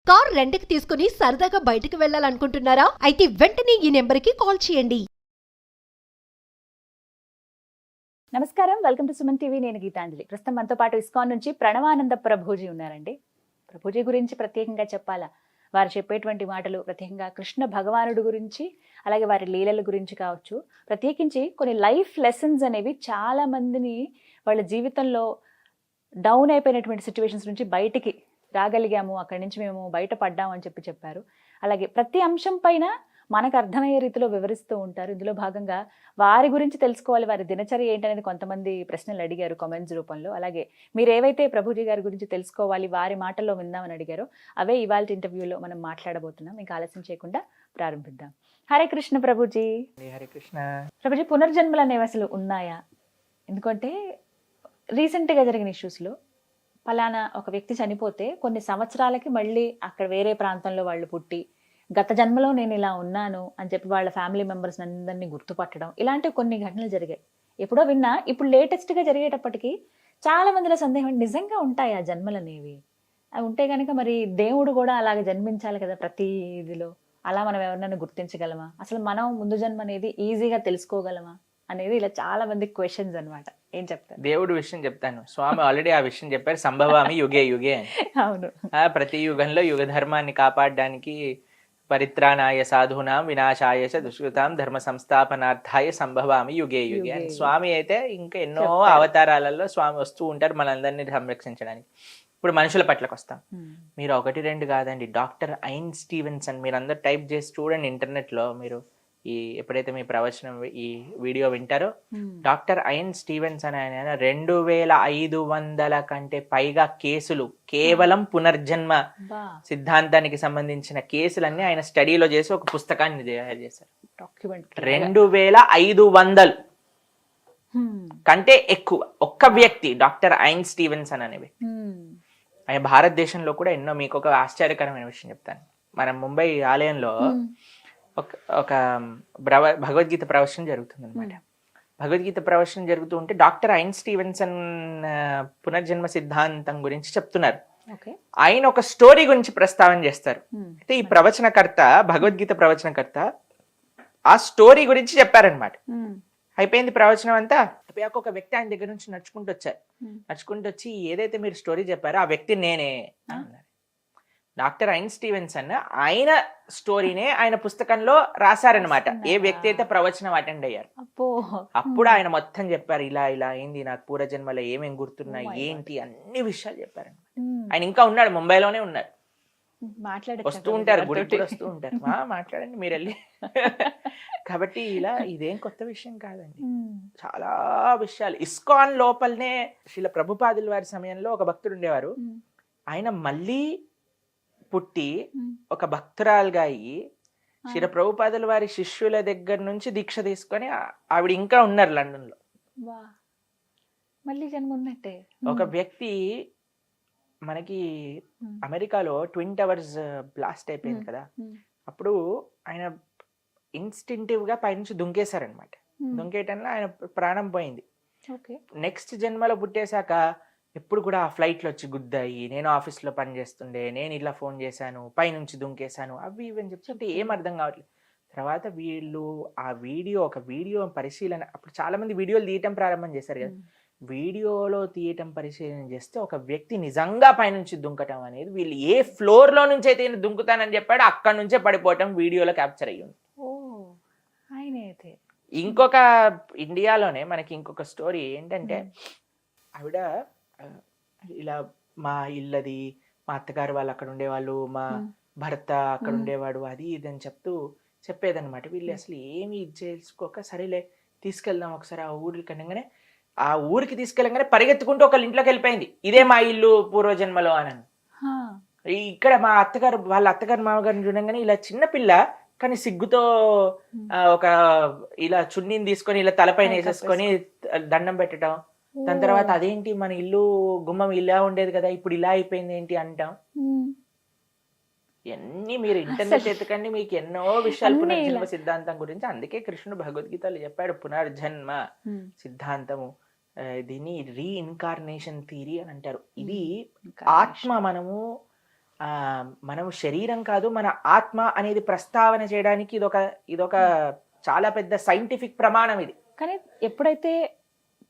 Car రెంట్‌కి తీసుకుని సరదాగా బయటకు వెళ్ళాలనుకుంటున్నారా? అయితే వెంటనే ఈ నెంబర్‌కి కాల్ చేయండి. నమస్కారం, వెల్కమ్ టు సుమన్ టీవీ. నేను గీతాంజలి. ప్రస్తుతం మనతో పాటు ఇస్కాన్ నుంచి ప్రణవానంద ప్రభుజీ ఉన్నారండి. ప్రభుజీ గురించి ప్రత్యేకంగా చెప్పాలా, వారు చెప్పేటువంటి మాటలు ప్రత్యేకంగా కృష్ణ భగవానుడు గురించి, అలాగే వారి లీలల గురించి కావచ్చు, ప్రత్యేకించి కొన్ని లైఫ్ లెసన్స్ అనేవి చాలా మందిని వాళ్ళ జీవితంలో డౌన్ అయిపోయినటువంటి సిచ్యువేషన్స్ నుంచి బయటికి రాగలిగాము, అక్కడి నుంచి మేము బయటపడ్డాము అని చెప్పారు. అలాగే ప్రతి అంశం పైన మనకు అర్థమయ్యే రీతిలో వివరిస్తూ ఉంటారు. ఇందులో భాగంగా వారి గురించి తెలుసుకోవాలి, వారి దినచర్య ఏంటనేది కొంతమంది ప్రశ్నలు అడిగారు కామెంట్స్ రూపంలో. అలాగే మీరు ఏవైతే ప్రభుజీ గారి గురించి తెలుసుకోవాలి, వారి మాటల్లో విందామని అడిగారో అవే ఇవాళ ఇంటర్వ్యూలో మనం మాట్లాడబోతున్నాం. ఇంకా ఆలస్యం చేయకుండా ప్రారంభిద్దాం. హరే కృష్ణ ప్రభుజీ. హరే కృష్ణ. ప్రభుజీ, పునర్జన్మలు అనేవి అసలు ఉన్నాయా? ఎందుకంటే రీసెంట్గా జరిగిన ఇష్యూస్లో పలానా ఒక వ్యక్తి చనిపోతే కొన్ని సంవత్సరాలకి మళ్ళీ అక్కడ వేరే ప్రాంతంలో వాళ్ళు పుట్టి గత జన్మలో నేను ఇలా ఉన్నాను అని చెప్పి వాళ్ళ ఫ్యామిలీ మెంబర్స్ అందరినీ గుర్తుపట్టడం, ఇలాంటి కొన్ని ఘటనలు జరిగాయి. ఎప్పుడో విన్నా, ఇప్పుడు లేటెస్ట్గా జరిగేటప్పటికి చాలా మందిలో సందేహం, నిజంగా ఉంటాయి ఆ జన్మలు అనేవి? అవి ఉంటే కనుక మరి దేవుడు కూడా అలాగే జన్మించాలి కదా ప్రతి ఇదిలో. అలా మనం ఎవరినైనా గుర్తించగలమా? అసలు మనం ముందు జన్మ అనేది ఈజీగా తెలుసుకోగలమా అనేది ఇలా చాలా మంది క్వశ్చన్స్ అన్నమాట. ఏం చెప్తారు? దేవుడు విషయం చెప్తాను. స్వామి ఆల్రెడీ ఆ విషయం చెప్పారు, సంభవామి యుగే యుగే అని. అవును. ప్రతి యుగంలో యుగ ధర్మాన్ని కాపాడడానికి పరిత్రాణాయ సాధూనాం వినాశాయ చ దుష్కృతాం ధర్మ సంస్థాపనార్థాయ సంభవామి యుగే యుగే అని. స్వామి అయితే ఇంకా ఎన్నో అవతారాలలో స్వామి వస్తూ ఉంటారు మనందరినీ సంరక్షించడానికి. ఇప్పుడు మనుషుల పట్లకు వస్తాం. మీరు 1-2 కాదండి, డాక్టర్ ఐన్ స్టీవెన్సన్, మీరు అందరు టైప్ చేసి చూడండి ఇంటర్నెట్లో. మీరు ఈ ఎప్పుడైతే మీ ప్రవచనం ఈ వీడియో వింటారో, డాక్టర్ ఐన్ స్టీవెన్సన్ ఆయన 2500 కంటే పైగా కేసులు కేవలం పునర్జన్మ సిద్ధాంతానికి సంబంధించిన కేసులన్నీ ఆయన స్టడీలో చేసి ఒక పుస్తకాన్ని తయారు చేశారు. 2500 కంటే ఎక్కువ ఒక్క వ్యక్తి, డాక్టర్ ఐన్ స్టీవెన్సన్ అనే వ్యక్తి. ఆయన భారతదేశంలో కూడా ఎన్నో, మీకు ఒక ఆశ్చర్యకరమైన విషయం చెప్తాను. మన ముంబై ఆలయంలో ఒక భగవద్గీత ప్రవచనం జరుగుతుంది అనమాట. భగవద్గీత ప్రవచనం జరుగుతూ ఉంటే డాక్టర్ ఐన్ స్టీవెన్సన్ పునర్జన్మ సిద్ధాంతం గురించి చెప్తున్నారు. ఆయన ఒక స్టోరీ గురించి ప్రస్తావన చేస్తారు. అయితే ఈ ప్రవచనకర్త, భగవద్గీత ప్రవచనకర్త ఆ స్టోరీ గురించి చెప్పారనమాట. అయిపోయింది ప్రవచనం అంతా. అయిపోయాక ఒక వ్యక్తి ఆయన దగ్గర నుంచి నడుచుకుంటూ వచ్చారు. నడుచుకుంటూ వచ్చి, ఏదైతే మీరు స్టోరీ చెప్పారో ఆ వ్యక్తి నేనే అన్నారు. డాక్టర్ ఐన్ స్టీవెన్సన్ ఆయన స్టోరీనే ఆయన పుస్తకంలో రాశారనమాట, ఏ వ్యక్తి అయితే ప్రవచనం అటెండ్ అయ్యారు. అప్పుడు ఆయన మొత్తం చెప్పారు, ఇలా ఇలా అయింది, నాకు పూర్వజన్మలో ఏమేమి గుర్తున్నాయి ఏంటి అన్ని విషయాలు చెప్పారు. ఆయన ఇంకా ఉన్నాడు, ముంబైలోనే ఉన్నాడు, వస్తూ ఉంటారు, గుడికి వస్తూ ఉంటారు. మాట్లాడండి మీరు వెళ్ళి. కాబట్టి ఇలా ఇదేం కొత్త విషయం కాదండి, చాలా విషయాలు. ఇస్కాన్ లోపలనే శ్రీల ప్రభుపాదుల వారి సమయంలో ఒక భక్తుడు ఉండేవారు. ఆయన మళ్ళీ పుట్టి ఒక భక్తురాలుగా అయ్యి శ్రీల ప్రభుపాదుల వారి శిష్యుల దగ్గర నుంచి దీక్ష తీసుకొని ఆవిడ ఇంకా ఉన్నారు లండన్ లో. మళ్ళీ జన్మ ఉన్నట్టే. ఒక వ్యక్తి మనకి అమెరికాలో ట్విన్ టవర్స్ బ్లాస్ట్ అయిపోయింది కదా, అప్పుడు ఆయన ఇన్స్టింక్టివ్ గా పైనుంచి దుంకేశారనమాట. దుంకేయటంలో ఆయన ప్రాణం పోయింది. నెక్స్ట్ జన్మలో పుట్టేశాక ఎప్పుడు కూడా ఆ ఫ్లైట్లో వచ్చి గుద్దాయి, నేను ఆఫీస్లో పని చేస్తుండే, నేను ఇలా ఫోన్ చేశాను, పైనుంచి దుంకేశాను, అవి ఇవని చెప్తుంటే ఏం అర్థం కావట్లేదు. తర్వాత వీళ్ళు ఆ ఒక వీడియో పరిశీలన, అప్పుడు చాలా మంది వీడియోలు తీయటం ప్రారంభం చేశారు కదా, వీడియోలో తీయటం పరిశీలన చేస్తే ఒక వ్యక్తి నిజంగా పైనుంచి దుంకటం అనేది, వీళ్ళు ఏ ఫ్లోర్ లో నుంచి అయితే దుంకుతానని చెప్పాడు అక్కడ నుంచే పడిపోవటం వీడియోలో క్యాప్చర్ అయ్యింది. ఇంకొక ఇండియాలోనే మనకి ఇంకొక స్టోరీ ఏంటంటే, ఆవిడ ఇలా మా ఇల్లది, మా అత్తగారు వాళ్ళు అక్కడ ఉండేవాళ్ళు, మా భర్త అక్కడ ఉండేవాడు, అది ఇది అని చెప్పేదన్నమాట. వీళ్ళు అసలు ఏమి చేసుకోక, సరేలే తీసుకెళ్దాం ఒకసారి ఆ ఊరికి అనగానే, ఆ ఊరికి తీసుకెళ్ళగానే పరిగెత్తుకుంటూ ఒకళ్ళ ఇంట్లోకి వెళ్ళిపోయింది, ఇదే మా ఇల్లు పూర్వజన్మలో అని. ఇక్కడ మా అత్తగారు వాళ్ళ అత్తగారు మామగారిని చూడంగానే ఇలా చిన్నపిల్ల కానీ సిగ్గుతో ఒక ఇలా చున్నీని తీసుకొని ఇలా తలపైన వేసేసుకొని దండం పెట్టడం. దాని తర్వాత అదేంటి మన ఇల్లు గుమ్మం ఇలా ఉండేది కదా, ఇప్పుడు ఇలా అయిపోయింది ఏంటి అంటాం. ఇవన్నీ మీరు ఇంటర్నెట్ ఎత్తుకండి, మీకు ఎన్నో విషయాలు పునర్జన్మ సిద్ధాంతం గురించి. అందుకే కృష్ణుడు భగవద్గీతలో చెప్పాడు పునర్జన్మ సిద్ధాంతము, దీన్ని రీఇన్కార్నేషన్ థియరీ అని అంటారు. ఇది ఆత్మ మనము మనం శరీరం కాదు, మన ఆత్మ అనేది ప్రస్తావన చేయడానికి ఇదొక చాలా పెద్ద సైంటిఫిక్ ప్రమాణం ఇది. కానీ ఎప్పుడైతే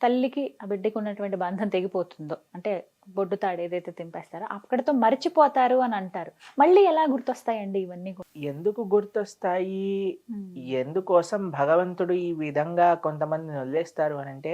తల్లికి ఆ బిడ్డకి ఉన్నటువంటి బంధం తెగిపోతుందో, అంటే బొడ్డు తాడు ఏదైతే తింపేస్తారో అక్కడితో మర్చిపోతారు అని అంటారు. మళ్ళీ ఎలా గుర్తొస్తాయండి ఇవన్నీ కూడా? ఎందుకు గుర్తొస్తాయి, ఎందుకోసం భగవంతుడు ఈ విధంగా కొంతమందిని వదిలేస్తారు అని అంటే,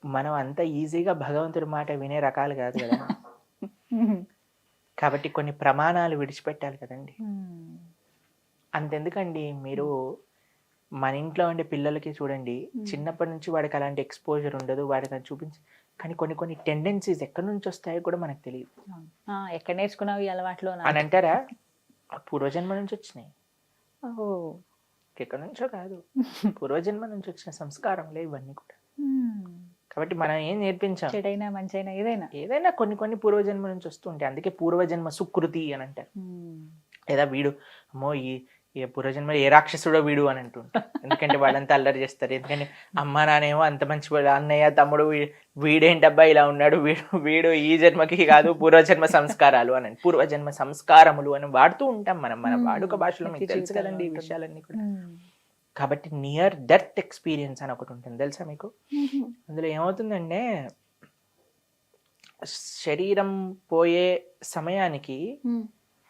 మనం అంత ఈజీగా భగవంతుడి మాట వినే రకాలు కాదు కదా. కాబట్టి కొన్ని ప్రమాణాలు విడిచిపెట్టాలి కదండి. అంతెందుకండి, మీరు మన ఇంట్లో ఉండే పిల్లలకి చూడండి, చిన్నప్పటి నుంచి వాడికి అలాంటి ఎక్స్పోజర్ ఉండదు, వాడికి అది చూపించి, కానీ కొన్ని టెండెన్సీస్ ఎక్కడి నుంచి వస్తాయో కూడా మనకు తెలియదు. ఎక్కడ నేర్చుకున్నావు ఈ అలవాట్లు అని అంటారా? పూర్వజన్మ నుంచి వచ్చినాయి, ఎక్కడి నుంచో కాదు, పూర్వజన్మ నుంచి వచ్చిన సంస్కారంలే ఇవన్నీ కూడా. కాబట్టి మనం ఏం నేర్పించాం, చెడైనా మంచైనా ఏదైనా కొన్ని పూర్వజన్మ నుంచి వస్తూ ఉంటాయి. అందుకే పూర్వజన్మ సుకృతి అని అంటారు. లేదా వీడు అమ్మో ఈ పూర్వజన్మ ఏ రాక్షసుడో వీడు అని అంటుంటారు. ఎందుకంటే వాళ్ళంతా అల్లరి చేస్తారు. ఎందుకంటే అమ్మ నానేమో అంత మంచి వాడు, అన్నయ్య తమ్ముడు వీడేంటబ్బా ఇలా ఉన్నాడు, వీడు ఈ జన్మకి కాదు, పూర్వజన్మ సంస్కారాలు అని, పూర్వజన్మ సంస్కారములు అని వాడుతూ ఉంటాం మనం మన వాడుక భాషలో. మీకు తెలుసు కదండి ఈ విషయాలన్నీ కూడా. కాబట్టి నియర్ డెత్ ఎక్స్పీరియన్స్ అని ఒకటి ఉంటుంది, తెలుసా మీకు? అందులో ఏమవుతుందంటే, శరీరం పోయే సమయానికి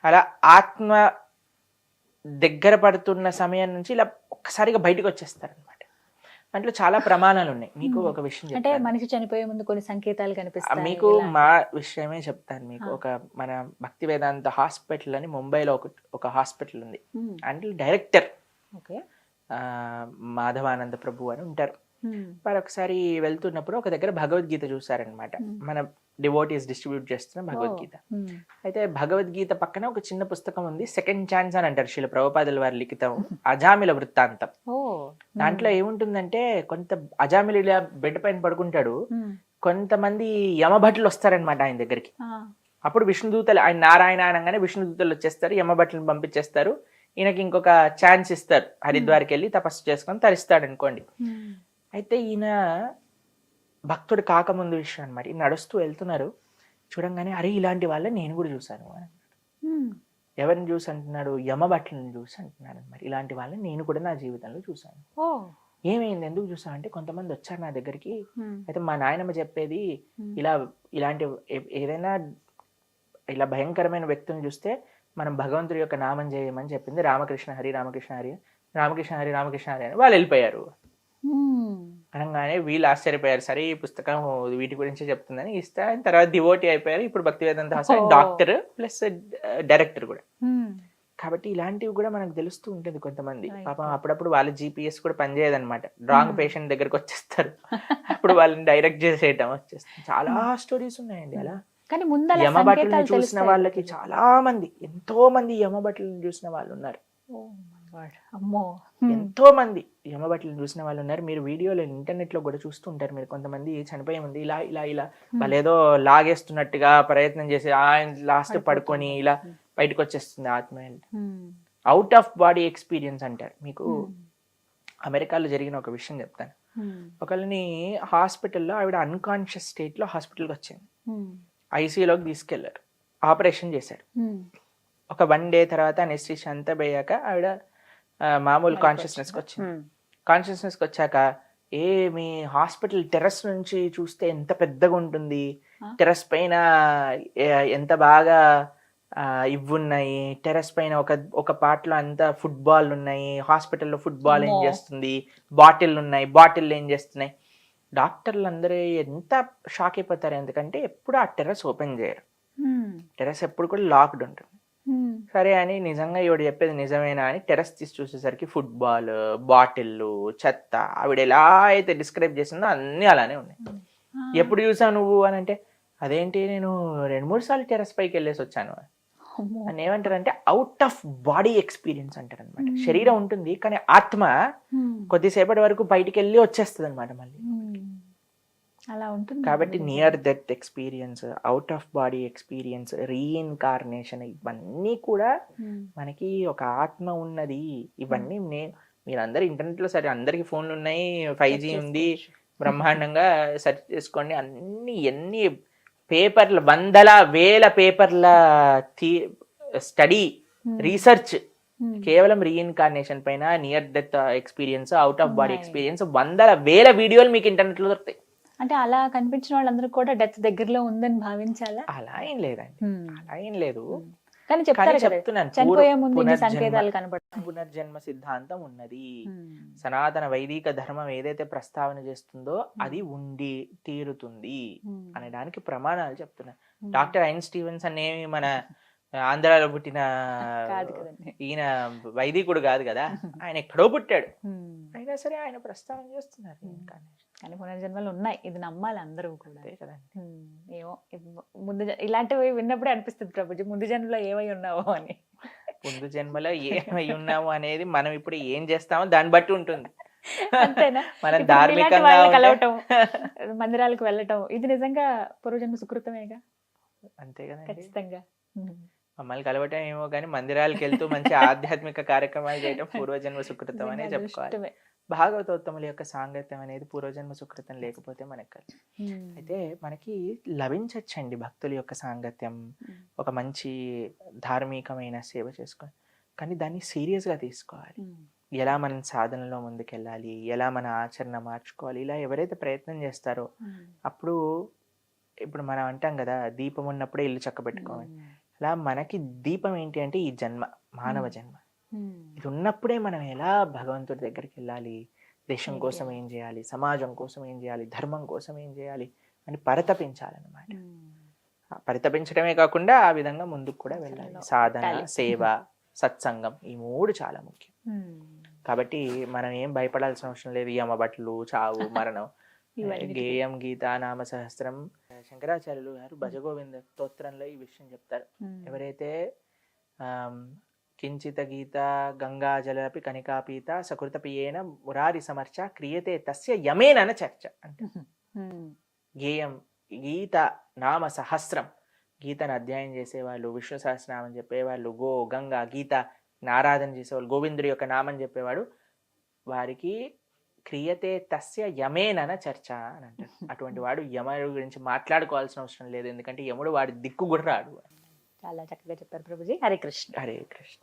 అలా ఆత్మ దగ్గర పడుతున్న సమయం నుంచి ఇలా ఒక్కసారిగా బయటకు వచ్చేస్తారు అనమాట. దాంట్లో చాలా ప్రమాణాలు ఉన్నాయి. మీకు ఒక విషయం అంటే మనిషి చనిపోయే ముందు కొన్ని సంకేతాలు కనిపిస్తాయి. మీకు మా విషయమే చెప్తాను. మీకు ఒక మన భక్తి వేదాంత హాస్పిటల్ అని ముంబైలో ఒక హాస్పిటల్ ఉంది. అంటే డైరెక్టర్ మాధవానంద ప్రభు అని ఉంటారు. వారు ఒకసారి వెళ్తున్నప్పుడు ఒక దగ్గర భగవద్గీత చూసారనమాట. మన డివోటీస్ డిస్ట్రిబ్యూట్ చేస్తున్న భగవద్గీత. అయితే భగవద్గీత పక్కన ఒక చిన్న పుస్తకం ఉంది, సెకండ్ ఛాన్స్ అని అంటారు శ్రీల ప్రభుపాదుల వారి లిఖితం అజామిల వృత్తాంతం. దాంట్లో ఏముంటుందంటే, కొంత అజామిల ఇలా బెడ్ పైన పడుకుంటాడు, కొంతమంది యమభట్లు వస్తారనమాట ఆయన దగ్గరికి. అప్పుడు విష్ణుదూతలు, ఆయన నారాయణ అనగానే విష్ణుదూతలు వచ్చేస్తారు, యమభట్లను పంపించేస్తారు. ఈయనకి ఇంకొక ఛాన్స్ ఇస్తారు, హరిద్వార్కి వెళ్ళి తపస్సు చేసుకొని తరిస్తాడు అనుకోండి. అయితే ఈయన భక్తుడు కాకముందు విషయం అనమాట. ఈయన నడుస్తూ వెళ్తున్నారు, చూడంగానే అరే ఇలాంటి వాళ్ళని నేను కూడా చూసాను అని. ఎవరిని చూసి అంటున్నాడు? యమభట్లను చూసి అంటున్నాడు అనమాట. ఇలాంటి వాళ్ళని నేను కూడా నా జీవితంలో చూసాను. ఏమైంది, ఎందుకు చూసాను అంటే, కొంతమంది వచ్చారు నా దగ్గరికి. అయితే మా నాయనమ్మ చెప్పేది, ఇలాంటి ఏదైనా ఇలా భయంకరమైన వ్యక్తులను చూస్తే మనం భగవంతుడి యొక్క నామం చేయమని చెప్పింది. రామకృష్ణ హరి రామకృష్ణ హరి రామకృష్ణ హరి రామకృష్ణ హరి అని వాళ్ళు వెళ్ళిపోయారు. అనగానే వీళ్ళు ఆశ్చర్యపోయారు, సరే ఈ పుస్తకం వీటి గురించి చెప్తుందని ఇస్తే, ఆయన తర్వాత డివోటీ అయిపోయారు. ఇప్పుడు భక్తి వేదాంత హాస్పిటల్ డాక్టర్ ప్లస్ డైరెక్టర్ కూడా. కాబట్టి ఇలాంటివి కూడా మనకు తెలుస్తూ ఉంటుంది. కొంతమంది పాపం అప్పుడప్పుడు వాళ్ళ GPS కూడా పనిచేయదనమాట, రాంగ్ పేషెంట్ దగ్గరకు వచ్చేస్తారు, అప్పుడు వాళ్ళని డైరెక్ట్ చేసేయటం వచ్చేస్తుంది. చాలా స్టోరీస్ ఉన్నాయండి అలా. యమభట్లను చూసిన వాళ్ళకి చాలా మంది, ఎంతో మంది యమభట్లను చూసిన వాళ్ళు ఉన్నారు. ఎంతో మంది యమభట్లను చూసిన వాళ్ళు ఉన్నారు. మీరు వీడియోలో ఇంటర్నెట్ లో కూడా చూస్తూ ఉంటారు. మీరు కొంతమంది చనిపోయే ముందు ఇలా ఇలా ఇలా వాళ్ళు ఏదో లాగేస్తున్నట్టుగా ప్రయత్నం చేసి ఆయన లాస్ట్ పడుకొని ఇలా బయటకు వచ్చేస్తుంది ఆత్మ. అవుట్ ఆఫ్ బాడీ ఎక్స్పీరియన్స్ అంటారు. మీకు అమెరికాలో జరిగిన ఒక విషయం చెప్తాను. ఒకళ్ళని హాస్పిటల్లో, ఆవిడ అన్కాన్షియస్ స్టేట్ లో హాస్పిటల్కి వచ్చింది. ఐసీయూలోకి తీసుకెళ్లారు, ఆపరేషన్ చేశారు. ఒక 1 day తర్వాత అనెస్థీషియా అంతా పోయాక ఆవిడ మామూలు కాన్షియస్నెస్కి వచ్చింది. కాన్షియస్నెస్కి వచ్చాక, మీ హాస్పిటల్ టెర్రస్ నుంచి చూస్తే ఎంత పెద్దగా ఉంటుంది, టెర్రస్ పైన ఎంత బాగా ఇవ్వున్నాయి, టెర్రస్ పైన ఒక పార్ట్లో అంతా ఫుట్బాల్ ఉన్నాయి, హాస్పిటల్లో ఫుట్బాల్ ఏం చేస్తుంది, బాటిల్ ఉన్నాయి, బాటిల్ ఏం చేస్తున్నాయి. డాక్టర్లు అందరూ ఎంత షాక్ అయిపోతారు, ఎందుకంటే ఎప్పుడు ఆ టెర్రస్ ఓపెన్ చేయరు, టెర్రస్ ఎప్పుడు కూడా లాక్డ్ ఉంటుంది. సరే అని నిజంగా ఈవిడ చెప్పేది నిజమేనా అని టెర్రస్ తీసి చూసేసరికి ఫుట్బాల్, బాటిల్లు, చెత్త, ఆవిడ ఎలా అయితే డిస్క్రైబ్ చేసిందో అన్నీ అలానే ఉన్నాయి. ఎప్పుడు చూసావు నువ్వు అని అంటే, అదేంటి నేను 2-3 సార్లు టెర్రస్ పైకి వెళ్ళేసి వచ్చాను అని. ఏమంటారంటే అవుట్ ఆఫ్ బాడీ ఎక్స్పీరియన్స్ అంటారు అనమాట. శరీరం ఉంటుంది కానీ ఆత్మ కొద్దిసేపటి వరకు బయటికి వెళ్ళి వచ్చేస్తుంది అనమాట మళ్ళీ. అలా ఉంటుంది. కాబట్టి near death experience, out of body experience, reincarnation, ఇవన్నీ కూడా మనకి ఒక ఆత్మ ఉన్నది. ఇవన్నీ మీరందరూ ఇంటర్నెట్ లో, సరే అందరికి ఫోన్లు ఉన్నాయి, 5G ఉంది, బ్రహ్మాండంగా సెర్చ్ చేసుకోండి. ఎన్ని పేపర్ల వందల వేల పేపర్ల స్టడీ రీసెర్చ్ కేవలం రీఇన్కార్నేషన్ పైన, near death experience, out of body experience, వందల వేల వీడియోలు మీకు ఇంటర్నెట్ లో దొరుకుతాయి. అంటే అలా కనిపించిన వాళ్ళందరూ కూడా డెత్ దగ్గరలో ఉందని భావించాలా? అలా ఏం లేదండి, అలా ఏం లేదు. కానీ చెప్తారు కదా, చెప్తున్నాను, చనిపోయే ముందు ఇన్ని సంకేతాలు కనబడతాయి. పునర్జన్మ సిద్ధాంతం ఉన్నది. సనాతన వైదిక ధర్మం ఏదైతే ప్రస్తావన చేస్తుందో అది ఉండి తీరుతుంది అనడానికి ప్రమాణాలు చెప్తున్నాను. డాక్టర్ ఐన్ స్టీవెన్స్ అనేవి మన ఆంధ్రాలో పుట్టిన ఈయన వైదికుడు కాదు కదా, ఆయన ఎక్కడో పుట్టాడు, అయినా సరే ఆయన ప్రస్తావన చేస్తున్నారు. కానీ పునర్జన్మలు ఉన్నాయి, ఇది నమ్మాలి అందరూ కూడా కదండి. ఏమో ముందు ఇలాంటివి విన్నప్పుడే అనిపిస్తుంది ప్రభుజీ, ముందు జన్మలో ఏమై ఉన్నావో అని. ముందు జన్మలో ఏమై ఉన్నాము అనేది మనం ఇప్పుడు ఏం చేస్తామో దాన్ని బట్టి ఉంటుంది. అంతేనా? మనం ధార్మికంగా కలవటం, మందిరాలకు వెళ్ళటం, ఇది నిజంగా పూర్వజన్మ సుకృతమేగా. అంతే కదా, ఖచ్చితంగా. మమ్మల్ని కలవటం ఏమో కానీ మందిరాలకు వెళ్తూ మంచి ఆధ్యాత్మిక కార్యక్రమాలు చేయటం పూర్వజన్మ సుకృతం అనే చెప్పుకోవాలి. భాగవతోత్తముల యొక్క సాంగత్యం అనేది పూర్వజన్మ సుకృతం లేకపోతే మనకు అయితే మనకి లభించచ్చండి భక్తుల యొక్క సాంగత్యం, ఒక మంచి ధార్మికమైన సేవ చేసుకొని. కానీ దాన్ని సీరియస్గా తీసుకోవాలి. ఎలా మనం సాధనలో ముందుకెళ్ళాలి, ఎలా మన ఆచరణ మార్చుకోవాలి, ఇలా ఎవరైతే ప్రయత్నం చేస్తారో అప్పుడు, ఇప్పుడు మనం అంటాం కదా దీపం ఉన్నప్పుడే ఇల్లు చక్కబెట్టుకోవాలి, అలా మనకి దీపం ఏంటి అంటే ఈ జన్మ, మానవ జన్మ. ఇది ఉన్నప్పుడే మనం ఎలా భగవంతుడి దగ్గరికి వెళ్ళాలి, దేశం కోసం ఏం చేయాలి, సమాజం కోసం ఏం చేయాలి, ధర్మం కోసం ఏం చేయాలి అని పరితపించాలన్నమాట. పరితపించడమే కాకుండా ఆ విధంగా ముందుకు కూడా వెళ్ళాలి. సాధన, సేవ, సత్సంగం, ఈ మూడు చాలా ముఖ్యం. కాబట్టి మనం ఏం భయపడాల్సిన అవసరం లేదు. యమబట్లు, చావు, మరణం. గేయం గీతా నామ సహస్రం. శంకరాచార్యులు గారు భజగోవింద స్తోత్రంలో ఈ విషయం చెప్తారు. ఎవరైతే కించిత గీత గంగాజలపి కనికాపీత సకృత పియేన మురారి సమర్చ క్రియతే తస్య యమేనన చర్చ అంటే, గేయం గీత నామ సహస్రం, గీతను అధ్యయనం చేసేవాళ్ళు, విష్ణు సహస్రనామం చెప్పేవాళ్ళు, గో గంగా గీత ఆరాధన చేసేవాళ్ళు, గోవిందుడి యొక్క నామం చెప్పేవాడు, వారికి క్రియతే తస్య యమేనన చర్చ అని అంటారు. అటువంటి వాడు యముడు గురించి మాట్లాడుకోవాల్సిన అవసరం లేదు, ఎందుకంటే యముడు వాడి దిక్కు కూడా రాడు. చాలా చక్కగా చెప్పారు ప్రభుజీ. హరే కృష్ణ. హరే కృష్ణ.